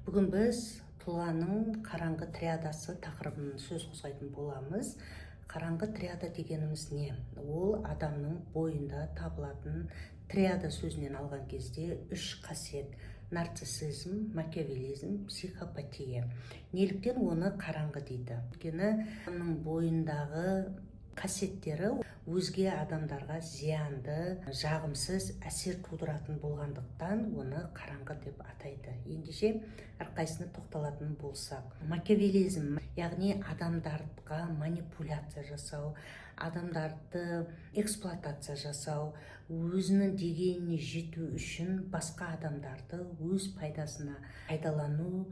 Бүгін біз тұлғаның қараңғы триадасы тақырыбын сөз қозғайтын боламыз. Қараңғы триада дегеніміз не? Ол адамның бойында табылатын триада сөзінен алған кезде үш қасиет: нарциссизм, макиавеллизм, психопатия. Неліктен оны қараңғы дейді? Өйткені адамның бойындағы қасиеттері өзге адамдарға зиянды, жағымсыз әсер тудыратын болғандықтан оны қараңғы деп атайды. Ендеше әрқайсысына тоқталатын болсақ, макиавеллизм, яғни адамдарға манипуляция жасау, адамдарды эксплуатация жасау, өзінің дегеніне жету үшін басқа адамдарды өз пайдасына пайдалану,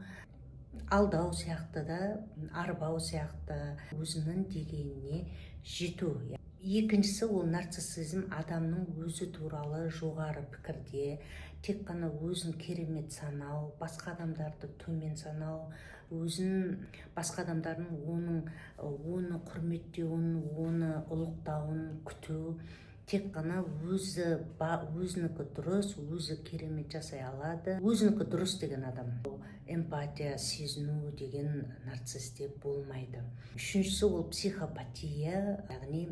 алдау сияқты да, арбау сияқты, өзінің дегеніне жету. Екіншісі ол нарциссизм, адамның өзі туралы жоғары пікірде, тек қана өзін керемет санау, басқа адамдарды төмен санау, өзін басқа адамдардың оны құрметтеуін, оны ұлықтауын күту, тек қана өзінікі дұрыс, өзі керемет жасай алады. Өзінікі дұрыс деген адам. Эмпатия, сезіну деген нарциссте болмайды. Үшіншісі ол психопатия, яғни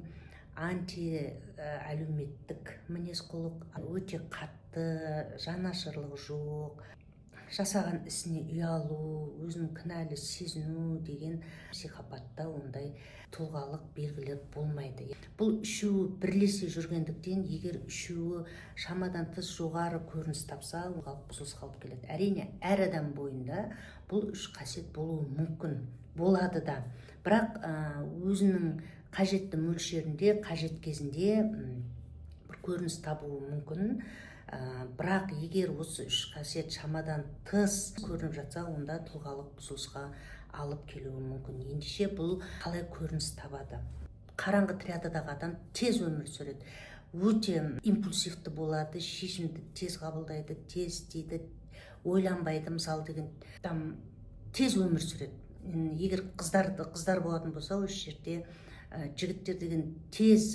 әлеуметтік мінез-құлық, өте қатты, жанашырлық жоқ, жасаған ісіне ұялу, өзін кінәлі сезіну деген психопатта ондай тұлғалық белгілер болмайды. Бұл үшеуі бірлесе жүргендіктен, егер үшеуі шамадан тыс жоғары көрініс тапса, бұзылысқа алып келеді. Әрине, әр адам бойында бұл үш қасиет болуы мүмкін, болады да. Бірақ өзінің қажетті мөлшерінде, қажет кезінде бір көрініс табуы мүмкін. Бірақ егер осы үш қасиет шамадан тыс көрініп жатса, онда тұлғалық бұзылысқа алып келуі мүмкін. Ендеше бұл қалай көрініс табады? Қараңғы триададағы адам тез өмір сүреді, өте импульсивті болады, шешімді тез қабылдайды, тез істейді, ойланбайды. Мысалы деген тез өмір сүреді. Егер қыздар болатын болса, осы жерде жігіттер деген тез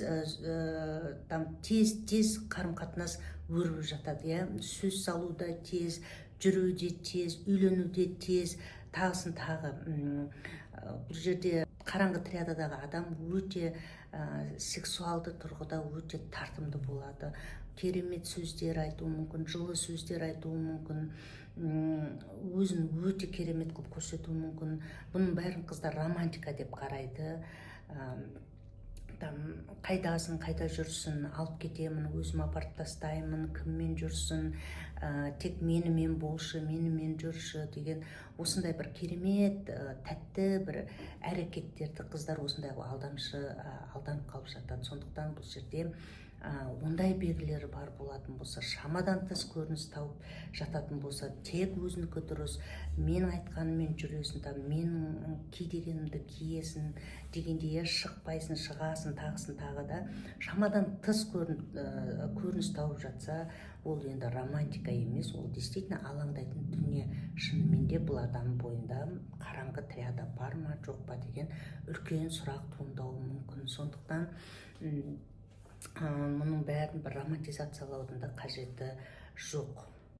қарым-қатынас өрбіп жатады. Сөз салуда тез, жүруде тез, үйленуде тез, тағысын тағы. Бұл жерде қараңғы триададағы адам өте сексуалды тұрғыда өте тартымды болады. Керемет сөздер айтуы мүмкін, жылы сөздер айтуы мүмкін, өзін өте керемет қылып көрсетуі мүмкін. Бұның бәрін қыздар романтика деп қарайды. Қайдасың, қайда жүрсің, алып кетемін, өзім апарып тастаймын, кіммен жүрсің, тек менімен болшы, менімен жүрші деген осындай бір керемет, тәтті бір әрекеттерді қыздар осындай алданып қалып жатады. Сондықтан бұл жерде ондай белгілері бар болатын болса, шамадан тыс көрініс тауып жататын болса, тек өзінікі дұрыс, мен айтқанымен жүресің, менің ки дегенімді киесің дегенде шықпайсың, шығасың, тағысын тағы да, шамадан тыс көрініс тауып жатса, ол енді романтика емес, ол действительно алаңдайтын дүние. Шынымен де бұл адам бойында қараңғы триада бар ма, жоқ па деген үлкен сұрақ туындауы мүмкін. Сондықтан мұның бәрін бір романтизациялаудың да қажеті жоқ.